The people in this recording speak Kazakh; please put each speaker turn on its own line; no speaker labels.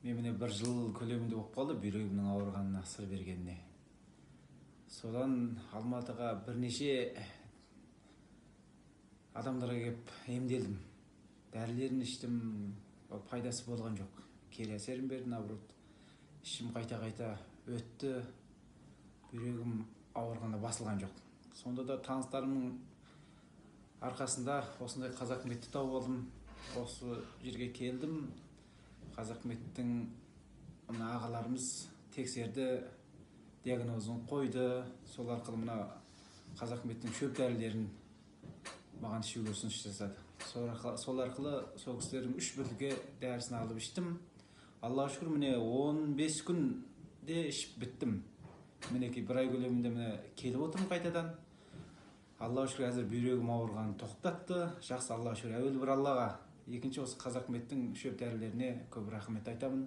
Мен міне бір жыл көлемінде болып қалды бүйрегімнің ауырғанына сыр бергеніне. Содан Алматыға бірнеше адамдарға келіп емделдім. Дәрілерін іштім, пайдасы болған жоқ. Кері әсерін берді, наоборот. Ішім қайта-қайта өтті, бүйрегім ауырғанда басылған жоқ. Сонда да таныстарымның арқасында осындай Қазақметті тауып алдым. Осы жерге келдім. Қазақметтің ағаларымыз тексерді, диагнозын қойды. Сол арқылы мына Қазақметтің шөп дәрілерін маған ішуге ұсыныс жасады. Сол арқылы сол кісілердің 3 бөлігі дәрісін алып іштім. Аллаға шүкір, міне 15 күнде ішіп біттім. Мінекей бір ай көлемінде міне келіп отырмын қайтадан. Аллаға шүкір, әзір бүйрегім ауырғанын тоқтатты. Жақсы, Аллаға шүкір. Әуелі бір Аллаға, екінші осы Қазақметтің шөп дәрілеріне көп рахмет айтамын.